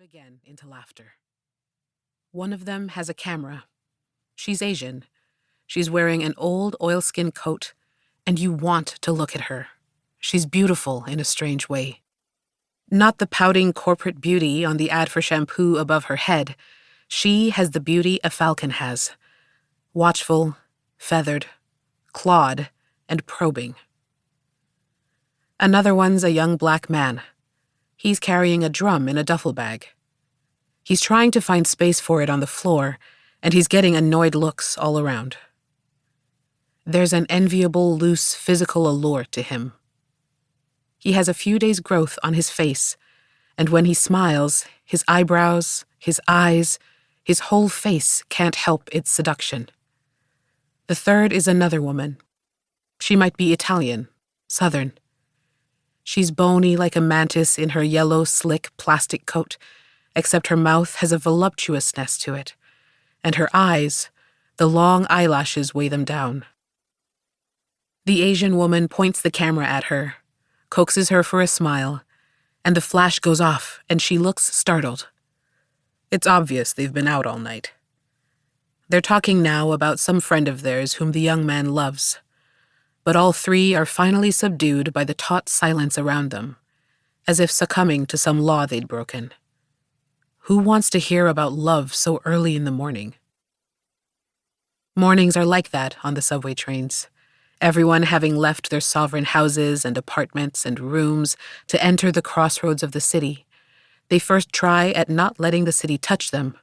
again into laughter. One of them has a camera. She's Asian. She's wearing an old oilskin coat, and you want to look at her. She's beautiful in a strange way. Not the pouting corporate beauty on the ad for shampoo above her head. She has the beauty a falcon has. Watchful, feathered, clawed, and probing. Another one's a young black man. He's carrying a drum in a duffel bag. He's trying to find space for it on the floor, and he's getting annoyed looks all around. There's an enviable, loose physical allure to him. He has a few days' growth on his face, and when he smiles, his eyebrows, his eyes, his whole face can't help its seduction. The third is another woman. She might be Italian, Southern. She's bony like a mantis in her yellow, slick plastic coat, except her mouth has a voluptuousness to it, and her eyes, the long eyelashes weigh them down. The Asian woman points the camera at her, coaxes her for a smile, and the flash goes off and she looks startled. It's obvious they've been out all night. They're talking now about some friend of theirs whom the young man loves, but all three are finally subdued by the taut silence around them, as if succumbing to some law they'd broken. Who wants to hear about love so early in the morning? Mornings are like that on the subway trains, everyone having left their sovereign houses and apartments and rooms to enter the crossroads of the city. They first try at not letting the city touch them,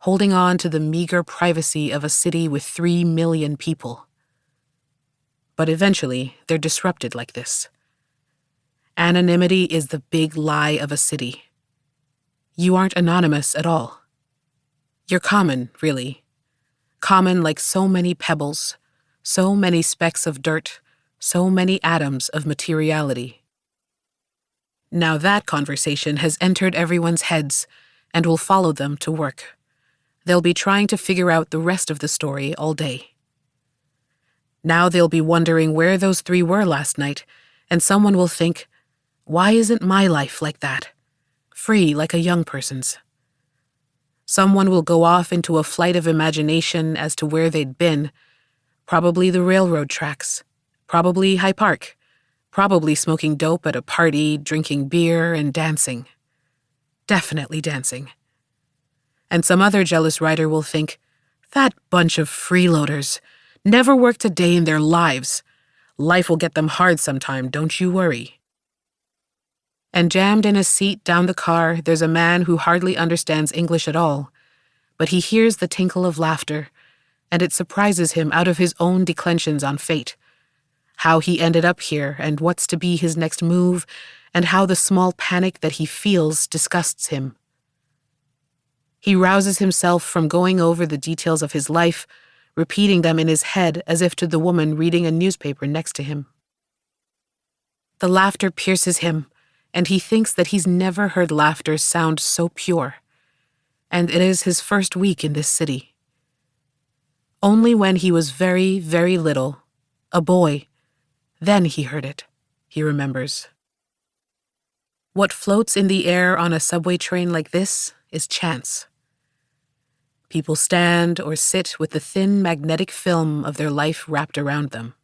holding on to the meager privacy of a city with 3 million people. But eventually, they're disrupted like this. Anonymity is the big lie of a city. You aren't anonymous at all. You're common, really. Common like so many pebbles, so many specks of dirt, so many atoms of materiality. Now that conversation has entered everyone's heads and will follow them to work. They'll be trying to figure out the rest of the story all day. Now they'll be wondering where those three were last night, and someone will think, why isn't my life like that? Free like a young person's. Someone will go off into a flight of imagination as to where they'd been. Probably the railroad tracks. Probably High Park. Probably smoking dope at a party, drinking beer, and dancing. Definitely dancing. And some other jealous writer will think, that bunch of freeloaders never worked a day in their lives. Life will get them hard sometime, don't you worry. And jammed in a seat down the car, there's a man who hardly understands English at all, but he hears the tinkle of laughter, and it surprises him out of his own declensions on fate. How he ended up here, and what's to be his next move, and how the small panic that he feels disgusts him. He rouses himself from going over the details of his life, repeating them in his head as if to the woman reading a newspaper next to him. The laughter pierces him, and he thinks that he's never heard laughter sound so pure. And it is his first week in this city. Only when he was very, very little, a boy, then he heard it, he remembers. What floats in the air on a subway train like this is chance. People stand or sit with the thin magnetic film of their life wrapped around them.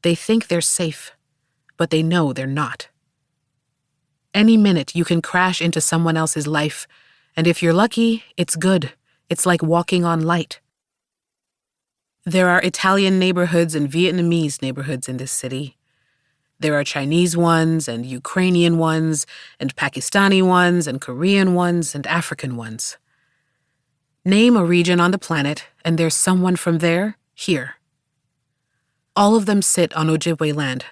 They think they're safe, but they know they're not. Any minute you can crash into someone else's life, and if you're lucky, it's good. It's like walking on light. There are Italian neighborhoods and Vietnamese neighborhoods in this city. There are Chinese ones and Ukrainian ones and Pakistani ones and Korean ones and African ones. Name a region on the planet, and there's someone from there, here. All of them sit on Ojibwe land,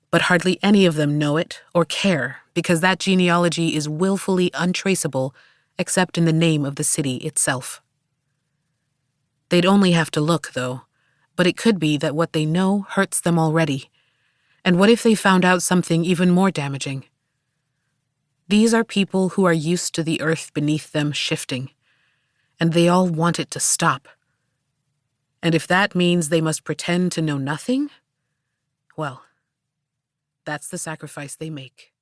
but hardly any of them know it or care because that genealogy is willfully untraceable except in the name of the city itself. They'd only have to look, though, but it could be that what they know hurts them already. And what if they found out something even more damaging? These are people who are used to the earth beneath them shifting, and they all want it to stop. And if that means they must pretend to know nothing, well, that's the sacrifice they make.